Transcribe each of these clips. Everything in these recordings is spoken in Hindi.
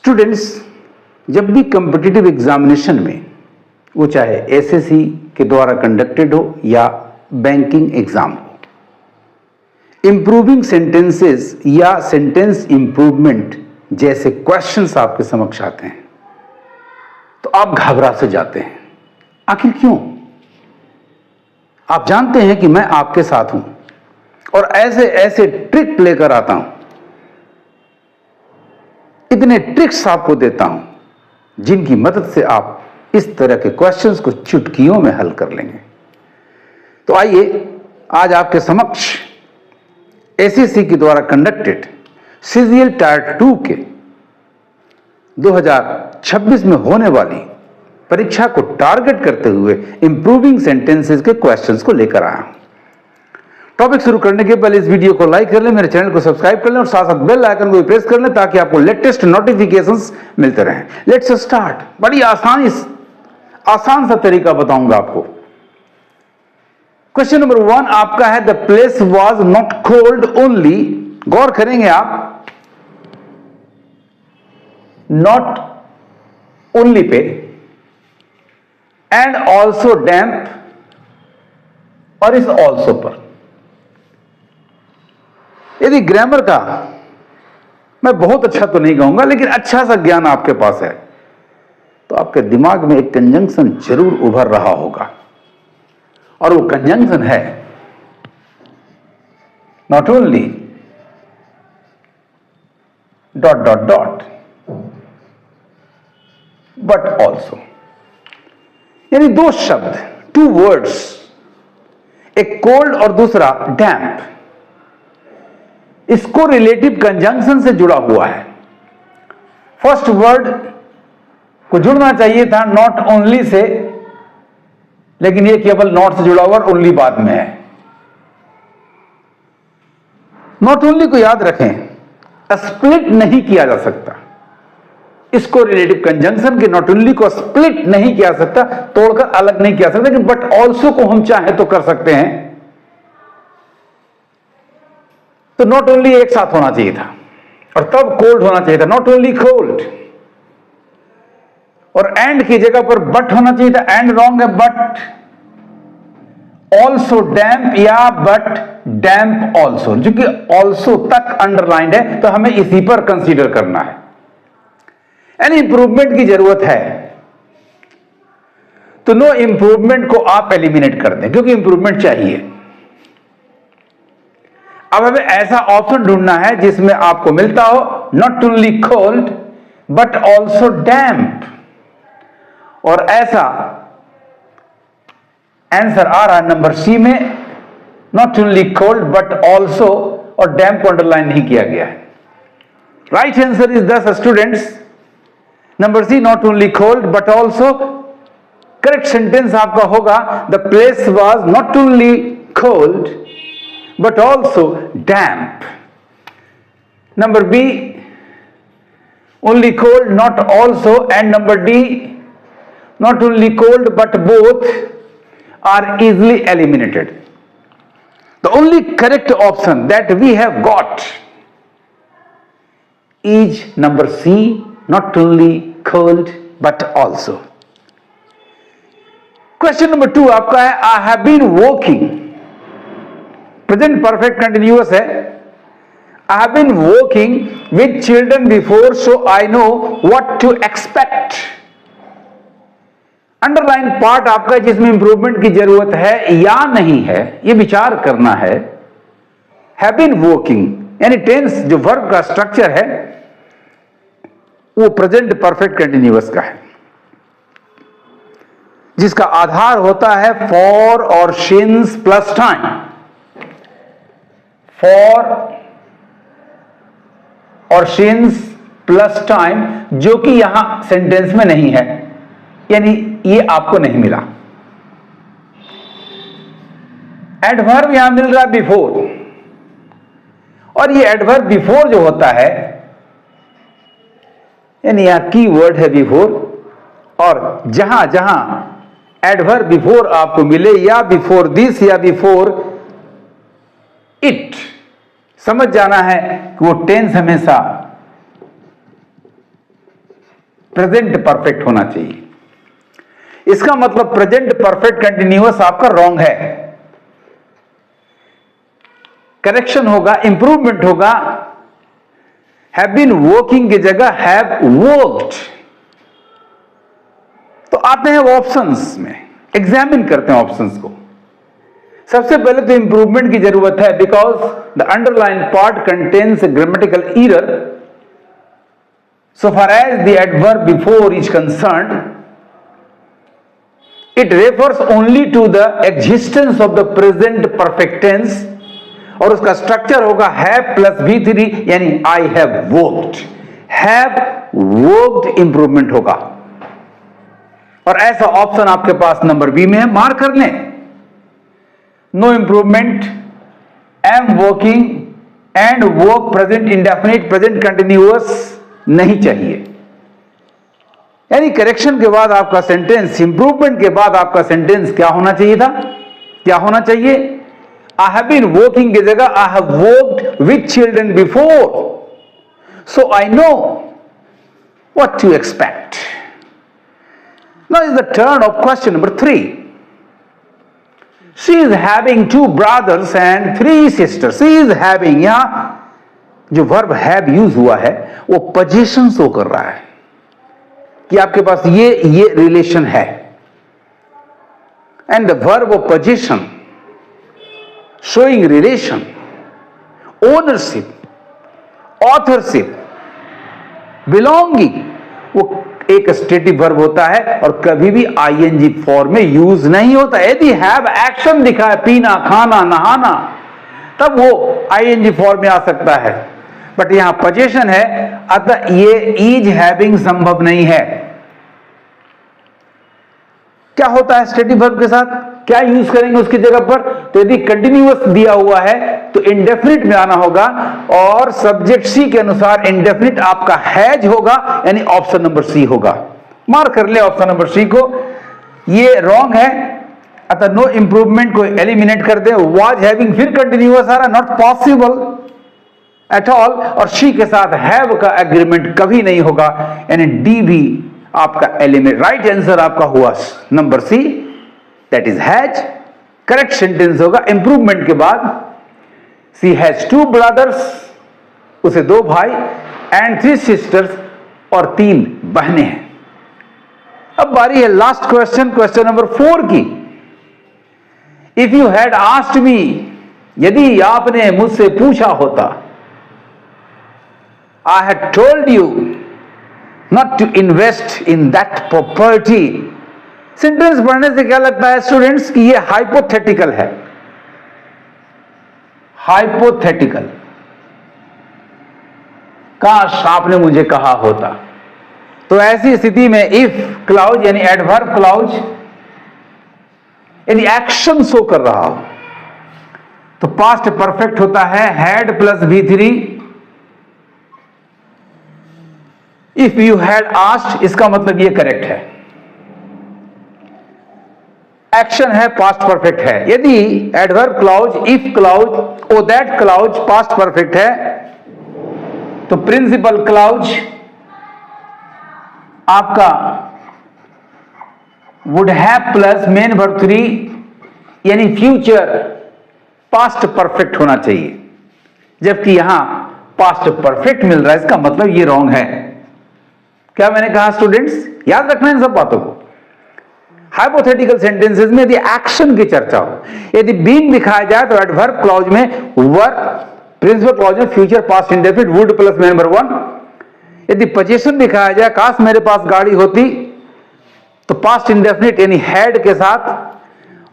स्टूडेंट्स, जब भी कॉम्पिटिटिव एग्जामिनेशन में, वो चाहे एसएससी के द्वारा कंडक्टेड हो या बैंकिंग एग्जाम हो, इंप्रूविंग सेंटेंसेस या सेंटेंस इंप्रूवमेंट जैसे क्वेश्चंस आपके समक्ष आते हैं तो आप घबरा से जाते हैं। आखिर क्यों? आप जानते हैं कि मैं आपके साथ हूं और ऐसे ऐसे ट्रिक लेकर आता हूं, इतने ट्रिक्स आपको देता हूं जिनकी मदद से आप इस तरह के क्वेश्चंस को चुटकियों में हल कर लेंगे। तो आइए आज आपके समक्ष एसएससी के द्वारा कंडक्टेड सीजीएल टायर 2 के 2026 में होने वाली परीक्षा को टारगेट करते हुए इंप्रूविंग सेंटेंसेस के क्वेश्चंस को लेकर आया हूं। टॉपिक शुरू करने के पहले इस वीडियो को लाइक कर लें, मेरे चैनल को सब्सक्राइब कर लें और साथ साथ बेल आइकन को भी प्रेस कर लें ताकि आपको लेटेस्ट नोटिफिकेशंस मिलते रहें। Let's start. बड़ी आसान सा तरीका बताऊंगा आपको। क्वेश्चन नंबर 1 आपका है, the place was not cold only, गौर करेंगे आप, नॉट ओनली पे एंड ऑल्सो डैम्प और इस ऑल्सो पर। यदि ग्रामर का मैं बहुत अच्छा तो नहीं कहूंगा लेकिन अच्छा सा ज्ञान आपके पास है तो आपके दिमाग में एक कंजंक्शन जरूर उभर रहा होगा और वो कंजंक्शन है not only dot dot dot but also. यानी दो शब्द, टू वर्ड्स, एक कोल्ड और दूसरा डैम्प, इसको रिलेटिव कंजंक्शन से जुड़ा हुआ है। फर्स्ट वर्ड को जुड़ना चाहिए था नॉट ओनली से, लेकिन ये केवल नॉट से जुड़ा हुआ और ओनली बाद में है। नॉट ओनली को याद रखें, स्प्लिट नहीं किया जा सकता, इसको रिलेटिव कंजंक्शन के नॉट ओनली को स्प्लिट नहीं किया सकता, तोड़कर अलग नहीं किया सकता, लेकिन बट ऑल्सो को हम चाहे तो कर सकते हैं। तो नॉट ओनली एक साथ होना चाहिए था और तब कोल्ड होना चाहिए था, नॉट ओनली कोल्ड। और एंड की जगह पर बट होना चाहिए था, एंड रॉन्ग है, बट ऑल्सो डैम्प या बट डैम्प ऑल्सो, जो कि ऑल्सो तक अंडरलाइंड है तो हमें इसी पर कंसीडर करना है। यानी इंप्रूवमेंट की जरूरत है तो नो इंप्रूवमेंट को आप एलिमिनेट कर दें क्योंकि इंप्रूवमेंट चाहिए। अब हमें ऐसा ऑप्शन ढूंढना है जिसमें आपको मिलता हो not only cold but also damp, और ऐसा आंसर आ रहा है नंबर सी में, not only cold but also, और डैम्प को अंडरलाइन नहीं किया गया है। राइट आंसर इज दस students number C, not only cold but also. Correct sentence आपका होगा the place was not only cold but also damp. Number B, only cold not also, and number D, not only cold but both are easily eliminated. The only correct option that we have got is number C, not only cold but also. Question number 2 आपका है, I have been walking, present perfect continuous है, I have been working with children before so I know what to expect. Underline part आपका जिसमें इंप्रूवमेंट की जरूरत है या नहीं है यह विचार करना है। हैव बीन वर्किंग यानी टेंस जो वर्ब का स्ट्रक्चर है वो प्रेजेंट परफेक्ट कंटिन्यूअस का है जिसका आधार होता है फॉर और सिंस प्लस टाइम। फॉर और सिंस प्लस टाइम जो कि यहां सेंटेंस में नहीं है, यानी ये आपको नहीं मिला। एडवर्ब यहां मिल रहा है बिफोर, और ये एडवर्ब बिफोर जो होता है यानी यहां की वर्ड है बिफोर, और जहां जहां एडवर्ब बिफोर आपको मिले या बिफोर दिस या बिफोर इट, समझ जाना है कि वो टेंस हमेशा प्रेजेंट परफेक्ट होना चाहिए। इसका मतलब प्रेजेंट परफेक्ट कंटिन्यूअस आपका रॉन्ग है। करेक्शन होगा, इंप्रूवमेंट होगा, हैव बीन वर्किंग की जगह हैव वर्क्ड। तो आते हैं ऑप्शंस में, एग्जामिन करते हैं ऑप्शंस को। सबसे पहले तो इंप्रूवमेंट की जरूरत है, because the underline part contains grammatical error so far as the adverb before is concerned, it refers only to the existence of the present perfect tense, और उसका स्ट्रक्चर होगा हैव प्लस V3 यानी I have worked. Have worked improvement होगा, और ऐसा ऑप्शन आपके पास नंबर बी में है, मार्क कर लें। No improvement, am working and work present indefinite present continuous नहीं चाहिए। यानी करेक्शन के बाद आपका सेंटेंस, इंप्रूवमेंट के बाद आपका सेंटेंस क्या होना चाहिए था, क्या होना चाहिए? आई हैव बीन वर्किंग की जगह I have worked with children before, so I know what to expect. Now is the turn of question number 3. She is having 2 brothers and 3 sisters. She is having, यहां जो वर्ब have यूज हुआ है वो पोजीशन शो कर रहा है कि आपके पास ये रिलेशन है, and the verb of position showing relation, ownership, authorship, belonging, वो एक स्टेटिव वर्ब होता है और कभी भी आईएनजी फॉर्म में यूज नहीं होता। यदि हैव एक्शन दिखा है, पीना, खाना, नहाना, तब वो आईएनजी फॉर्म में आ सकता है, बट यहां पोजीशन है, अतः ये इज हैविंग संभव नहीं है। क्या होता है स्टेटिव वर्ब के साथ, क्या यूज करेंगे उसकी जगह पर? तो यदि कंटिन्यूअस दिया हुआ है तो इंडेफिनिट में आना होगा, और सब्जेक्ट सी के अनुसार इंडेफिनिट आपका हैज होगा, यानी ऑप्शन नंबर सी होगा। मार्क कर ले ऑप्शन नंबर सी को, ये रॉन्ग है, अतः नो इंप्रूवमेंट को एलिमिनेट कर दे। वाज हैविंग फिर कंटिन्यूअस आ रहा, नॉट पॉसिबल एट ऑल, और शी के साथ हैव का एग्रीमेंट कभी नहीं होगा, यानी डी भी आपका एलिमेंट। राइट आंसर आपका हुआ number C, that is has. Correct sentence होगा इंप्रूवमेंट के बाद, सी हैज 2 ब्रदर्स, उसे 2 भाई, एंड 3 सिस्टर्स, और 3 बहनें हैं। अब बारी है लास्ट क्वेश्चन, क्वेश्चन नंबर 4 की। इफ यू हैड आस्क्ड मी, यदि आपने मुझसे पूछा होता, I had told you not to invest in that property। Sentence पढ़ने से क्या लगता है स्टूडेंट्स कि ये हाइपोथेटिकल है, हाइपोथेटिकल। काश आपने मुझे कहा होता। तो ऐसी स्थिति में इफ क्लाउज यानी एडवर्ब क्लाउज यदि एक्शन शो कर रहा हो तो पास्ट परफेक्ट होता है had plus V3। If you had asked, इसका मतलब ये करेक्ट है, एक्शन है, पास्ट परफेक्ट है। यदि adverb clause, if clause, or that clause past perfect है, तो प्रिंसिपल क्लाउज आपका would have plus main verb 3 यानी फ्यूचर पास्ट परफेक्ट होना चाहिए, जबकि यहां पास्ट परफेक्ट मिल रहा है, इसका मतलब ये रॉन्ग है। क्या मैंने कहा स्टूडेंट्स, याद रखना इन सब बातों को। हाइपोथेटिकल सेंटेंसेस में यदि एक्शन की चर्चा हो, यदि बीइंग दिखाया जाए तो एडवर्ब क्लॉज में वर्ब, प्रिंसिपल क्लॉज में future past indefinite would plus main verb 1। यदि पोजीशन दिखाया जाए, काश मेरे पास गाड़ी होती, तो पास्ट इंडेफिनिट यानी हैड के साथ,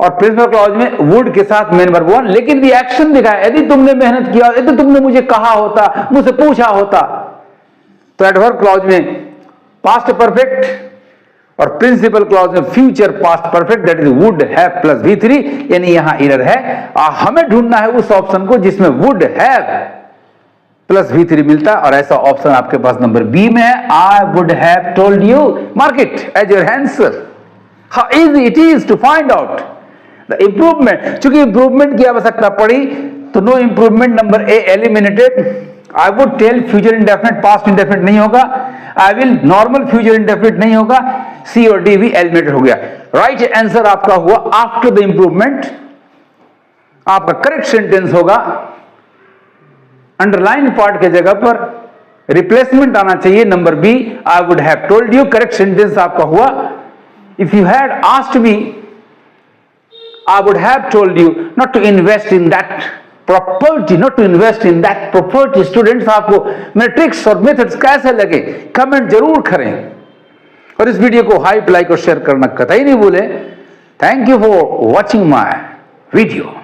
और प्रिंसिपल क्लॉज में वुड के साथ मेन वर्ब 1। लेकिन यदि एक्शन दिखाया, यदि तुमने मेहनत किया, यदि तुमने मुझे कहा होता, मुझसे पूछा होता, तो एडवर्ब क्लॉज में पास्ट परफेक्ट और प्रिंसिपल क्लॉज में future past perfect, that is would have plus V3, यानी यहां एरर है। हमें ढूंढना है उस ऑप्शन को जिसमें वुड हैव प्लस V3 मिलता है, और ऐसा ऑप्शन आपके पास नंबर बी में है, I would have told you. Mark it as your answer. How easy it is to find out the improvement. चूंकि इंप्रूवमेंट की आवश्यकता पड़ी तो no improvement, number A eliminated, I would tell future indefinite, past indefinite नहीं होगा, I will normal future indefinite नहीं होगा, सी और डी भी एलिमिनेटेड हो गया। राइट आंसर आपका हुआ आफ्टर द इंप्रूवमेंट। आपका करेक्ट सेंटेंस होगा अंडरलाइन पार्ट के जगह पर रिप्लेसमेंट आना चाहिए, number B, I would have told you. Correct sentence आपका हुआ if you had asked me I would have told you not to invest in that property, not to invest in that property. Students, आपको मेरे ट्रिक्स और मेथड्स कैसे लगे कमेंट जरूर करें और इस वीडियो को हाइप, लाइक और शेयर करना कतई नहीं भूलें। Thank you for watching my video.